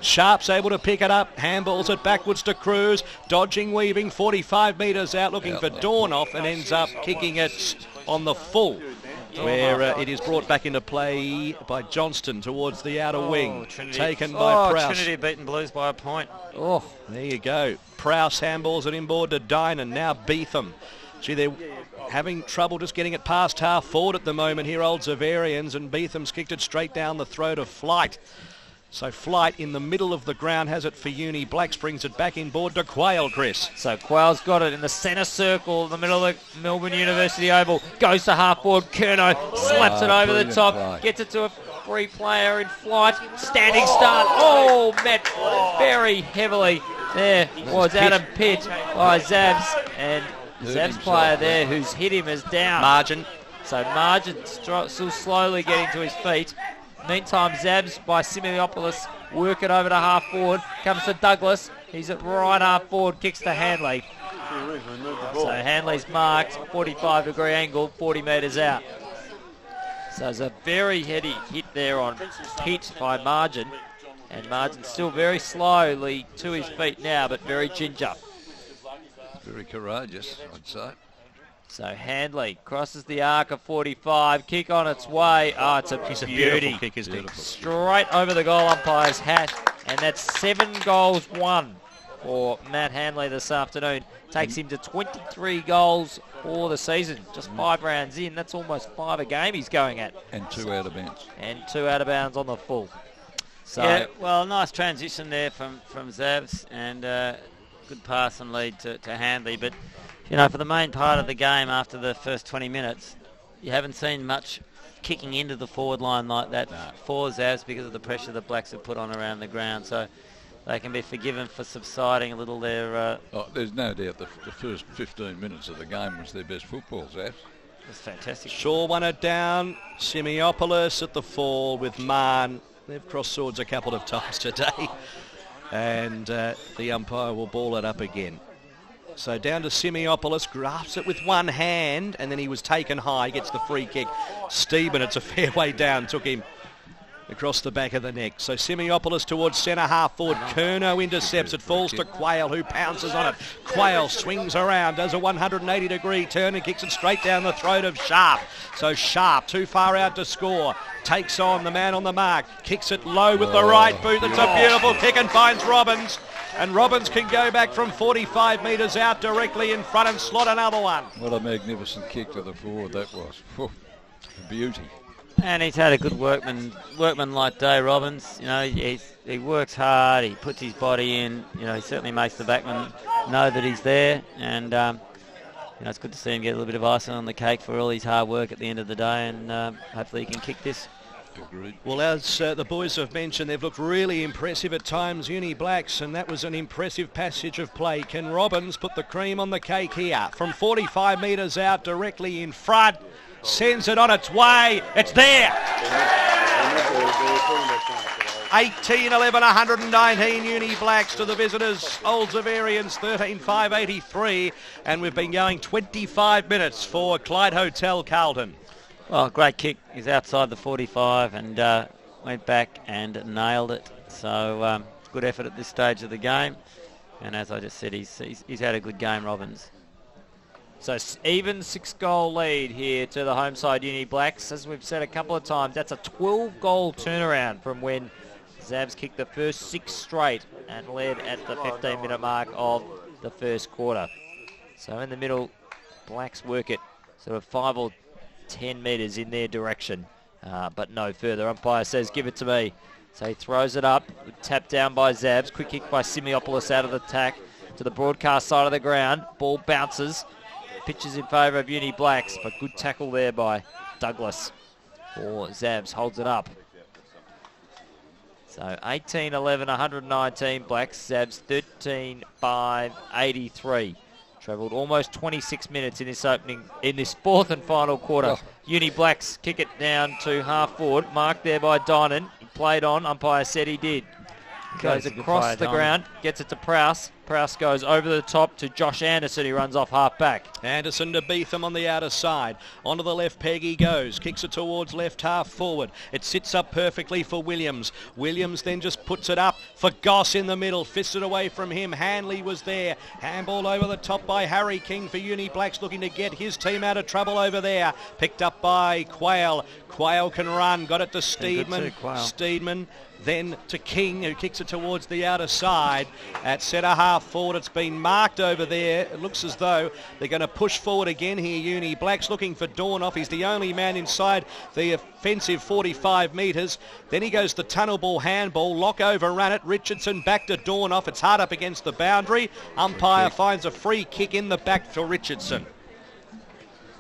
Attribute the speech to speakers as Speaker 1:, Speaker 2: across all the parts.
Speaker 1: Sharp's able to pick it up. Handballs it backwards to Cruz. Dodging, weaving, 45 metres out, looking for Dornoff, and ends up kicking it on the full, where it is brought back into play by Johnston towards the outer wing.
Speaker 2: Trinity.
Speaker 1: Taken by Prowse.
Speaker 2: Trinity beaten Blues by a point.
Speaker 1: Oh, there you go. Prowse handballs it inboard to Dynan. Now Beetham. Gee, they're having trouble just getting it past half forward at the moment here, Old Xavs, and Beetham's kicked it straight down the throat of Flight. So Flight in the middle of the ground has it for Uni. Blacks brings it back inboard to Quayle, Chris.
Speaker 3: So Quayle's got it in the centre circle, the middle of the Melbourne University Oval. Goes to half forward. Curnow slaps it over the top. Gets it to a free player in Flight. Standing start. Oh, met very heavily. There was Adam Pitt by Xavs. And Xavs player there who's hit him is down.
Speaker 1: Margin.
Speaker 3: So Margin still slowly getting to his feet. Meantime, Xavs by Simeopoulos work it over to half forward. Comes to Douglas. He's at right half forward. Kicks to Handley. So Handley's marked. 45-degree angle. 40 metres out. So there's a very heady hit there on Pitt by Margin. And Margin's still very slowly to his feet now, but very ginger.
Speaker 4: Very courageous, I'd say.
Speaker 3: So Handley crosses the arc of 45, kick on its way. Oh, it's a beauty.
Speaker 1: Beautiful kick, isn't it?
Speaker 3: Straight over the goal umpire's hat, and that's 7 goals won for Matt Handley this afternoon. Takes him to 23 goals for the season. Just 5 rounds in, that's almost 5 a game he's going at.
Speaker 4: And 2 out of bounds.
Speaker 3: And 2 out of bounds on the full. So,
Speaker 2: yeah, well, nice transition there from Xavs, and good pass and lead to Handley, but you know, for the main part of the game after the first 20 minutes, you haven't seen much kicking into the forward line like that for Xavs because of the pressure the Blacks have put on around the ground. So they can be forgiven for subsiding a little there.
Speaker 4: There's no doubt the first 15 minutes of the game was their best football, Xavs.
Speaker 2: It's fantastic.
Speaker 1: Shaw won it down. Simeopoulos at the fall with Mahon. They've crossed swords a couple of times today. And the umpire will ball it up again. So down to Simeopoulos, grasps it with one hand, and then he was taken high, gets the free kick. Steben, it's a fair way down, took him across the back of the neck. So Simeopoulos towards centre half forward. Curnow intercepts, it falls to Quayle, who pounces on it. Quayle swings around, does a 180-degree turn and kicks it straight down the throat of Sharp. So Sharp, too far out to score, takes on the man on the mark, kicks it low with the right boot. It's a beautiful kick and finds Robbins. And Robbins can go back from 45 metres out directly in front and slot another one.
Speaker 4: What a magnificent kick to the forward that was. Beauty.
Speaker 2: And he's had a good workman-like day, Robbins. You know, he works hard, he puts his body in. You know, he certainly makes the backman know that he's there. And, you know, it's good to see him get a little bit of icing on the cake for all his hard work at the end of the day. And hopefully he can kick this.
Speaker 4: Agreed.
Speaker 1: Well, as the boys have mentioned, they've looked really impressive at times, Uni Blacks, and that was an impressive passage of play. Can Robbins put the cream on the cake here? From 45 metres out, directly in front, sends it on its way. It's there! 18-11, 119 Uni Blacks to the visitors. Old Xavs 13-5-83, and we've been going 25 minutes for Clyde Hotel Carlton.
Speaker 2: Well, great kick. He's outside the 45 and went back and nailed it. So good effort at this stage of the game. And as I just said, he's had a good game, Robbins.
Speaker 3: So even 6-goal lead here to the home side Uni Blacks. As we've said a couple of times, that's a 12-goal turnaround from when Xavs kicked the first 6 straight and led at the 15-minute mark of the first quarter. So in the middle, Blacks work it sort of 5 or 10 metres in their direction, but no further. Umpire says, give it to me. So he throws it up, tapped down by Xavs. Quick kick by Simeopoulos out of the tack to the broadcast side of the ground. Ball bounces, pitches in favour of Uni Blacks, but good tackle there by Douglas. For Xavs, holds it up. So 18-11, 119 Blacks. Xavs 13-5-83. Travelled almost 26 minutes in this fourth and final quarter. Uni Blacks kick it down to half forward. Marked there by Dynan. He played on. Umpire said he did. Goes across the ground, gets it to Prowse. Prowse goes over the top to Josh Anderson, who runs off half back.
Speaker 1: Anderson to Beetham on the outer side. Onto the left peg he goes. Kicks it towards left half forward. It sits up perfectly for Williams. Williams then just puts it up for Goss in the middle. Fisted away from him. Handley was there. Handball over the top by Harry King for Uni Blacks, looking to get his team out of trouble over there. Picked up by Quayle. Quayle can run. Got it to Steedman. Steedman then to King, who kicks it towards the outer side. At centre half forward, it's been marked over there. It looks as though they're going to push forward again here. Uni Blacks looking for Dornoff. He's the only man inside the offensive 45 metres. Then he goes the tunnel ball handball. Lock overrun it. Richardson back to Dornoff. It's hard up against the boundary. Umpire finds a free kick in the back for Richardson.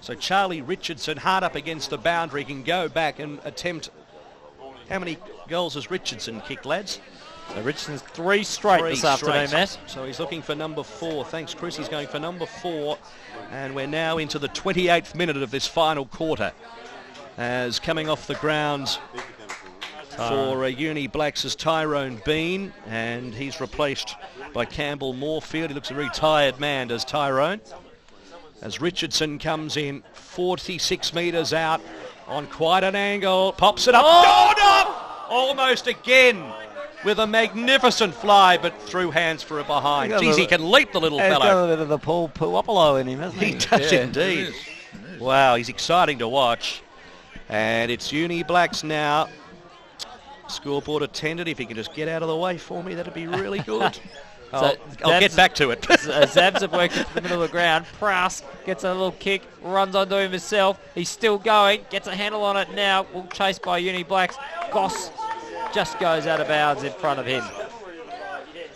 Speaker 1: So Charlie Richardson, hard up against the boundary, can go back and attempt. How many goals has Richardson kicked, lads?
Speaker 3: So Richardson's 3 straight this afternoon, Matt.
Speaker 1: So he's looking for number 4. Thanks, Chris. He's going for number 4. And we're now into the 28th minute of this final quarter. As coming off the ground for Uni Blacks is Tyrone Bean. And he's replaced by Campbell Moorfield. He looks a very tired man, does Tyrone. As Richardson comes in 46 metres out on quite an angle. Pops it up. Almost again with a magnificent fly, but through hands for a behind. Geez, he can leap, the little fellow.
Speaker 2: He's got a bit of the Paul Puopolo in him, hasn't he?
Speaker 1: He does indeed.
Speaker 4: It is.
Speaker 1: Wow, he's exciting to watch. And it's Uni Blacks now. Scoreboard attended. If he can just get out of the way for me, that'd be really good. I'll get back to it.
Speaker 3: Xavs have worked into the middle of the ground. Prowse gets a little kick, runs onto him himself. He's still going, gets a handle on it now. Will chased by Uni Blacks. Goss just goes out of bounds in front of him.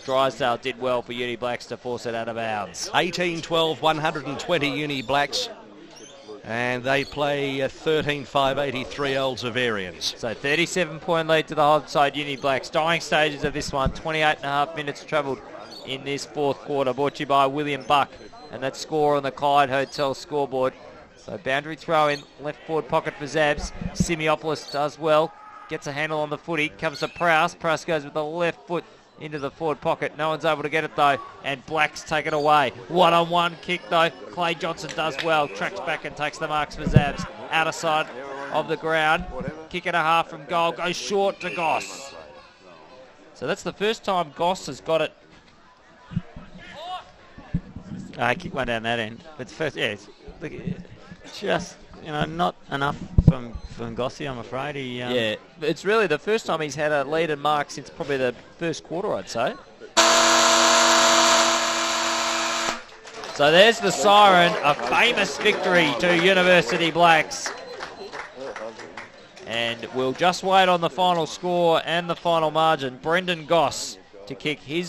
Speaker 3: Drysdale did well for Uni Blacks to force it out of bounds.
Speaker 1: 18-12, 120 Uni Blacks. And they play 13-5-83 Old Xavs.
Speaker 3: So 37-point lead to the home side Uni Blacks. Dying stages of this one. 28.5 minutes travelled in this fourth quarter. Brought to you by William Buck. And that score on the Clyde Hotel scoreboard. So boundary throw in left forward pocket for Xavs. Simeopoulos does well. Gets a handle on the footy. Comes to Prowse. Prowse goes with the left foot into the forward pocket. No one's able to get it though. And Blacks take it away. One-on-one kick though. Clay Johnson does well. Tracks back and takes the marks for Xavs. Outer side of the ground. Kick and a half from goal. Goes short to Goss. So that's the first time Goss has got it.
Speaker 2: Kick one down that end. But first, it's just, not enough from Gossie, I'm afraid.
Speaker 3: Yeah, it's really the first time he's had a lead and mark since probably the first quarter, I'd say. So there's the siren, a famous victory to University Blacks. And we'll just wait on the final score and the final margin. Brendan Goss to kicking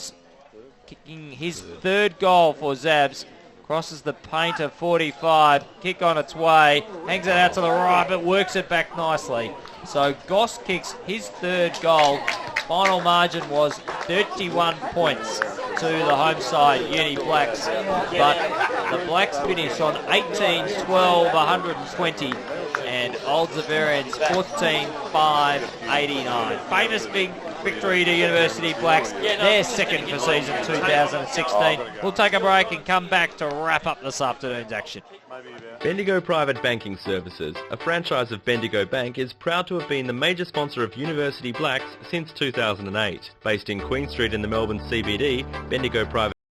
Speaker 3: his third goal for Xavs. Crosses the paint of 45. Kick on its way. Hangs it out to the right, but works it back nicely. So Goss kicks his third goal. Final margin was 31 points to the home side, Uni Blacks. But the Blacks finish on 18-12, 120. And Old Xavs 14-5-89. Famous big victory to University Blacks. Their second for season 2016. We'll take a break and come back to wrap up this afternoon's action.
Speaker 5: Bendigo Private Banking Services, a franchise of Bendigo Bank, is proud to have been the major sponsor of University Blacks since 2008. Based in Queen Street in the Melbourne CBD, Bendigo Private